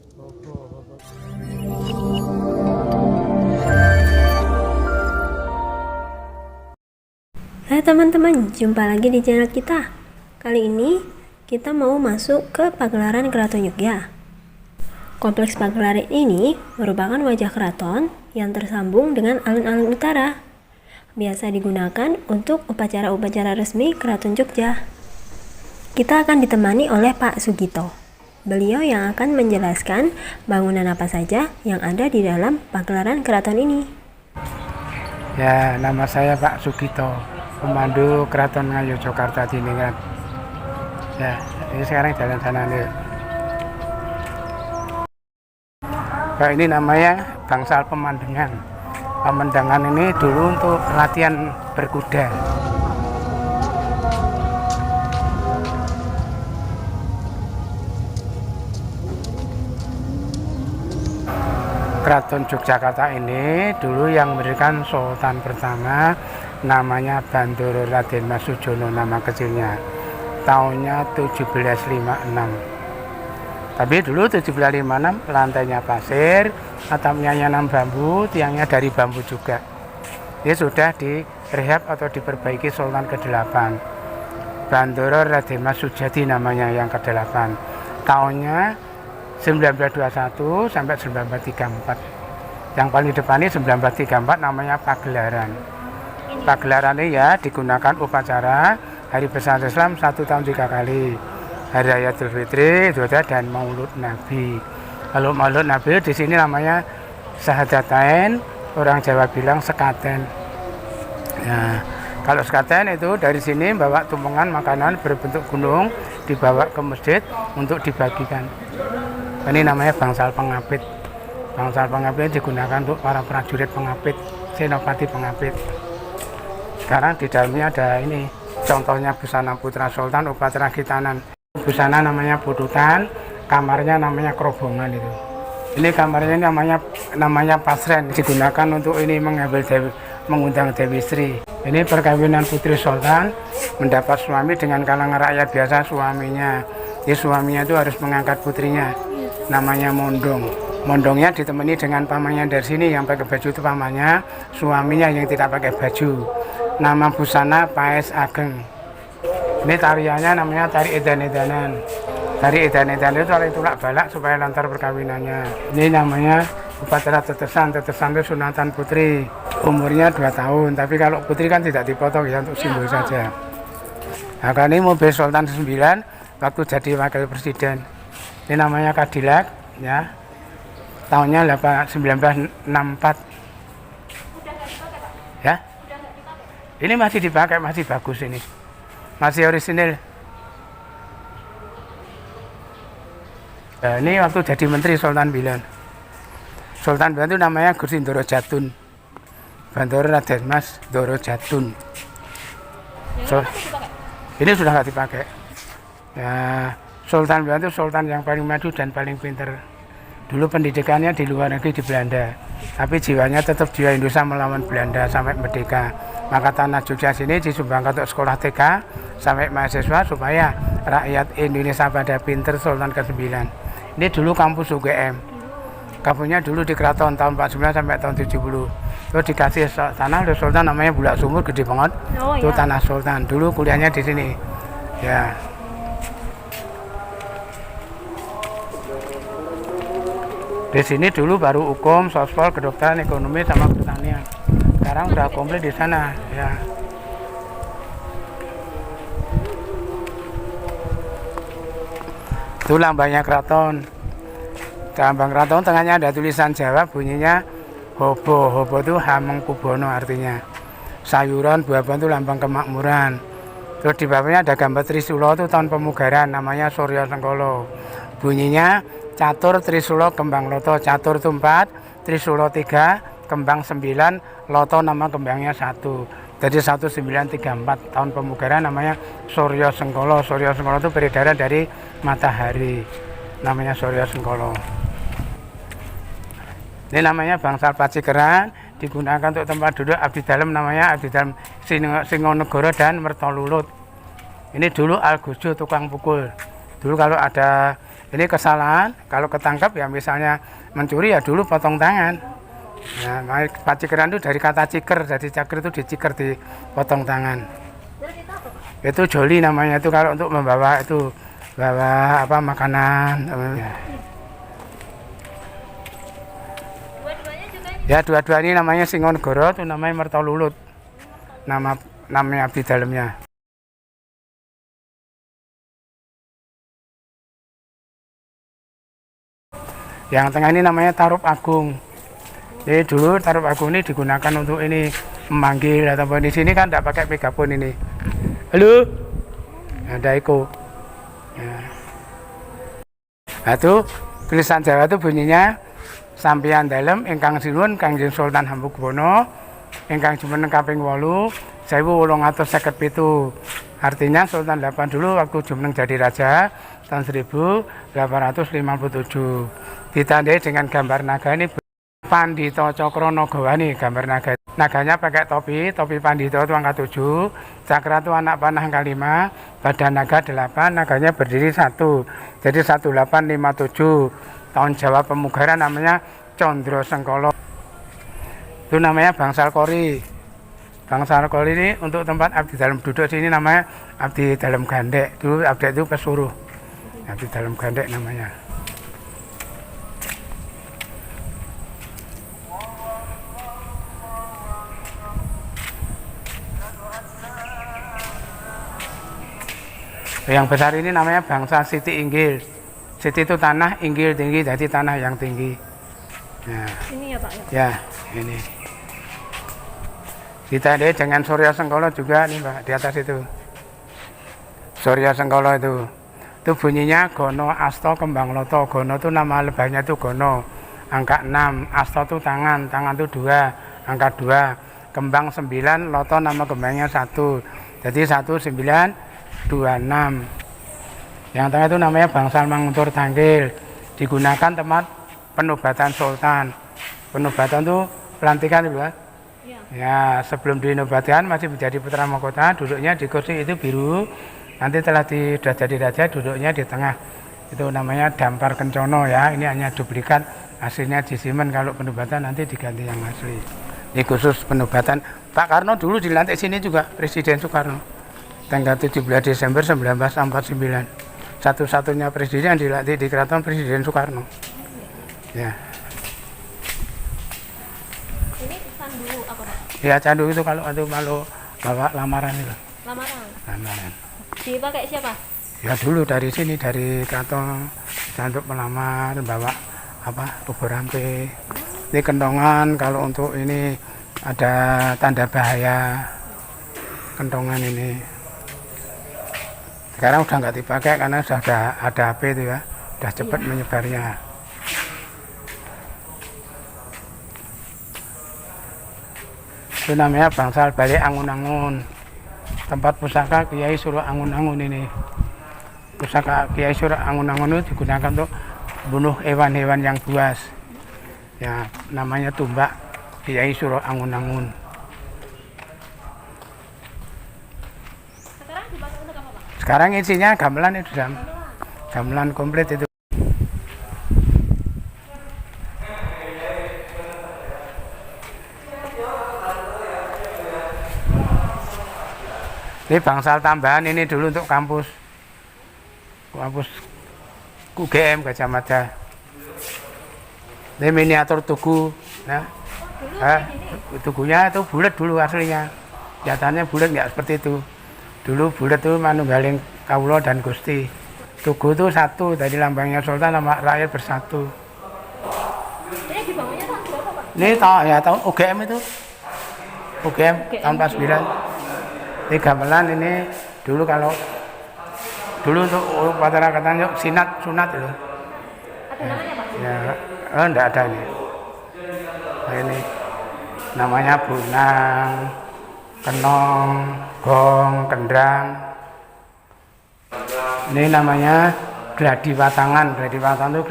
Hai teman-teman, jumpa lagi di channel kita. Kali ini kita mau masuk ke Pagelaran Keraton Yogya. Kompleks Pagelaran ini merupakan wajah keraton yang tersambung dengan alun-alun utara. Biasa digunakan untuk upacara-upacara resmi Keraton Jogja. Kita akan ditemani oleh Pak Sugito. Beliau yang akan menjelaskan bangunan apa saja yang ada di dalam Pagelaran Keraton ini. Ya, nama saya Pak Sugito, Pemandu Keraton Ngayogyakarta Diningrat. Ya, ini sekarang jalan-jalan nih. Nah, ini namanya bangsal pemandangan. Pemandangan ini dulu untuk latihan berkuda. Keraton Yogyakarta ini dulu yang memberikan sultan pertama namanya Bandoro Raden Mas Sujono, nama kecilnya. Tahunnya 1756. Tapi dulu 1756 lantainya pasir, atapnya yang bambu, tiangnya dari bambu juga. Ini sudah direhab atau diperbaiki Sultan ke-8. Bandoro Raden Mas Sujadi namanya yang ke-8. Tahunnya 1921 sampai 1934. Yang paling depan ini 1934 namanya Pagelaran. Pagelaran ini ya digunakan upacara Hari Besar Islam 1 tahun 3 kali. Hari Raya Idul Fitri, dan Maulud Nabi. Kalau Maulud Nabi di sini namanya Syahadatain, orang Jawa bilang sekaten. Nah, kalau sekaten itu dari sini bawa tumpengan makanan berbentuk gunung dibawa ke masjid untuk dibagikan. Ini namanya bangsal pengapit. Bangsal pengapit digunakan untuk para prajurit pengapit, senopati pengapit. Sekarang di dalamnya ada ini, contohnya busana putra sultan, upacara khitanan. Busana namanya pututan, kamarnya namanya kerobongan itu. Ini kamarnya namanya pasren, digunakan untuk ini mengundang Dewi Sri. Ini perkawinan putri sultan mendapat suami dengan kalangan rakyat biasa suaminya. Jadi suaminya itu harus mengangkat putrinya, namanya mondong. Mondongnya ditemani dengan pamannya dari sini yang pakai baju itu pamannya, suaminya yang tidak pakai baju. Nama busana Paes Ageng. Ini tariannya namanya tari edan-edanan. Tari edan-edanan itu tari tulak balak supaya lancar perkawinannya. Ini namanya upacara tetesan. Tetesan itu sunatan putri. Umurnya 2 tahun, tapi kalau putri kan tidak dipotong ya, untuk simbol saja. Nah, ini mobil Sultan 9 waktu jadi wakil presiden. Ini namanya Cadillac ya. Tahunnya 1964. Ya. Ini masih dipakai, masih bagus ini. Masih orisinil. Nah, ini waktu jadi menteri Sultan Bilan. Sultan Bilan itu namanya Gusti Ndoro Jatun. Bandoro Raden Mas Ndoro Jatun. Ini sudah nggak dipakai. Ya, Sultan Bilan itu sultan yang paling maju dan paling pintar. Dulu pendidikannya di luar negeri di Belanda, tapi jiwanya tetap jiwa Indonesia melawan Belanda sampai merdeka. Maka tanah Jogja sini disumbangkan untuk sekolah TK sampai mahasiswa supaya rakyat Indonesia pada pinter. Sultan ke-9. Ini dulu kampus UGM. Kampusnya dulu di Keraton tahun 49 sampai tahun 70. Terus dikasih tanah oleh Sultan namanya Bulak Sumur, gede banget. Itu ya. Tanah Sultan. Dulu kuliahnya di sini. Ya. Di sini dulu baru hukum, sospol, kedokteran, ekonomi sama pertanian. Sekarang udah komplit di sana, ya. Itu lambangnya keraton. Lambang keraton tengahnya ada tulisan Jawa, bunyinya Hobo. Hobo itu Hamengkubono artinya. Sayuran, buah-buahan itu lambang kemakmuran. Terus di bawahnya ada gambar Trisula itu tahun pemugaran, namanya Surya Sengkolo. Bunyinya Catur Trisula Kembang Loto. Catur itu 4, Trisula 3, Kembang 9, Loto nama kembangnya 1. Jadi 1934 tahun pemugaran namanya Surya Sengkolo. Surya Sengkolo itu beredar dari matahari, namanya Surya Sengkolo. Ini namanya bangsal Pacikeran, digunakan untuk tempat duduk abdi dalam, namanya abdi dalam Singonegoro dan Mertolulut. Ini dulu Algujo tukang pukul. Dulu kalau ada Ini kesalahan, kalau ketangkap ya misalnya mencuri ya dulu potong tangan. Nah, pacikeran itu dari kata ciker, jadi caker itu diciker, dipotong tangan. Itu joli namanya, itu kalau untuk membawa itu bawa apa makanan. Ya dua-dua ini namanya Singonegoro, itu namanya Mertolulut. Namanya abdi dalamnya. Yang tengah ini namanya Tarup Agung. Jadi dulu Tarup Agung ini digunakan untuk ini memanggil ataupun di sini kan tidak pakai megafon ini. Halo, ada eko. Ya. Nah, itu tulisan Jawa itu bunyinya sampeyan dalem ingkang sinuwun Kangjeng Sultan Hamengkubuwana ingkang jumeneng kaping 8 1857. Artinya Sultan 8 dulu waktu jumeneng jadi raja tahun 1857. Ditandai dengan gambar naga ini Pandito Cokro Nagawani, gambar naga. Naganya pakai topi Pandito itu angka 7, cakra itu anak panah angka 5, badan naga 8, naganya berdiri 1. Jadi 1857. Tahun Jawa Pemugaran namanya Condro Sengkolo. Itu namanya Bangsal Kori. Bangsal Kori ini untuk tempat abdi dalam duduk sini namanya abdi dalam gandek. Dulu abdi itu pesuruh. Abdi dalam gandek namanya. Yang besar ini namanya bangsa Siti Inggil. Siti itu tanah, Inggil tinggi, jadi tanah yang tinggi. Nah, Ini ya Pak ya? Ya, ini. Ditandai dengan Surya Sengkolo juga nih Pak, di atas itu. Surya Sengkolo itu. Itu bunyinya Gono Asto Kembang Loto. Gono itu nama lebahnya itu Gono. Angka 6, Asto itu tangan itu 2, angka 2. Kembang 9, Loto nama kembangnya 1. Jadi 1926. Yang tengah itu namanya Bangsal Manguntur Tangkil. Digunakan tempat penobatan sultan. Penobatan itu pelantikan itu ya. Ya, sebelum dinobatkan masih menjadi putra mahkota, duduknya di kursi itu biru. Nanti telah sudah jadi raja, duduknya di tengah. Itu namanya Dampar Kencono ya. Ini hanya duplikat, aslinya Jisimen. Kalau penobatan nanti diganti yang asli. Ini khusus penobatan. Pak Karno dulu dilantik sini juga, Presiden Soekarno. Tanggal 17 Desember 1949. Satu-satunya presiden yang dilantik di keraton Presiden Soekarno. Ya. Ini candu apa Pak? Ya candu itu kalau bawa lamaran itu. Lamaran. Dipakai siapa? Ya dulu dari sini, dari keraton candu melamar, bawa apa ubur rampe. Ini kentongan kalau untuk ini ada tanda bahaya. Kentongan ini. Sekarang udah nggak dipakai karena sudah ada HP itu ya, udah cepat menyebarnya. Itu namanya Bangsal Balik Angun-Angun. Tempat pusaka Kiai Suruh Angun-Angun ini. Pusaka Kiai Suruh Angun-Angun itu digunakan untuk bunuh hewan-hewan yang buas. Ya, namanya tumbak Kiai Suruh Angun-Angun. Sekarang isinya gamelan itu, gamelan komplit itu. Ini bangsal tambahan ini dulu untuk kampus UGM Gajah Mada. Ini miniatur tugu. Nah, tugunya itu bulat dulu aslinya. Nyatanya bulat nggak seperti itu. Dulu bulat itu manunggaling Kawula dan Gusti. Tugu itu satu, dari lambangnya Sultan sama rakyat bersatu. Ini dibangunnya tahun berapa Pak? Ini tahun UGM itu. UGM tahun 49. Ini gamelan ini dulu kalau dulu untuk upacara katanya sunat itu. Ada namanya Pak? Ya, enggak ada ini. Nah, ini namanya bunang, kenong, gong, kendang. Ini namanya gladi watangan. Gladi watangan itu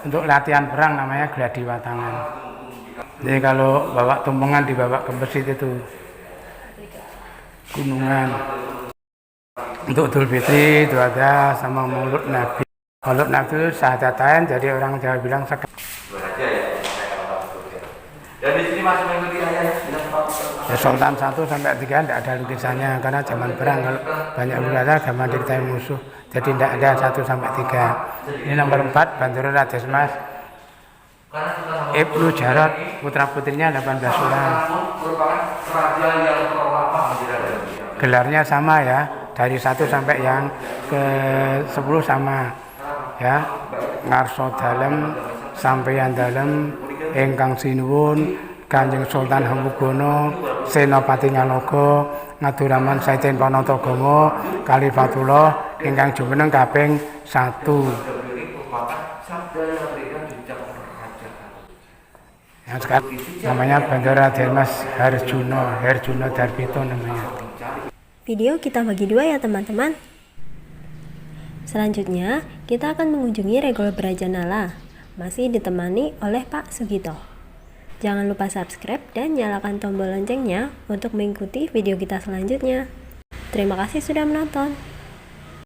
untuk latihan perang namanya gladi watangan. Jadi kalau bawa tumpengan dibawa ke masjid itu gunungan. Untuk Idul Fitri itu ada sama Maulud Nabi. Kalau nafsu syahadatain, jadi orang Jawa bilang Dua aja ya. Dan di sini masih mengikuti ayah ya, Sultan 1 sampai 3 tidak ada lukisannya karena zaman perang kalau banyak lukisan zaman diritai musuh, jadi tidak ada 1 sampai 3. Ini nomor 4 Bandoro Raden Mas Ibnu Jarot, putra putrinya 18 bulan. Gelarnya sama ya, dari 1 sampai yang ke 10 sama ya. Ngarso dalem sampeyan dalem ingkang sinuwun Kanjeng Sultan Hamengkubuwono Senopati Nyaloga ngaduraman Saiten Panatagama Kalifatullah ingkang jumeneng kaping 1. Yang sekarang namanya Bandoro Raden Mas Herjuno Darbito namanya. Video kita bagi 2 ya teman-teman. Selanjutnya, kita akan mengunjungi Regol Brajanala, masih ditemani oleh Pak Sugito. Jangan lupa subscribe dan nyalakan tombol loncengnya untuk mengikuti video kita selanjutnya. Terima kasih sudah menonton.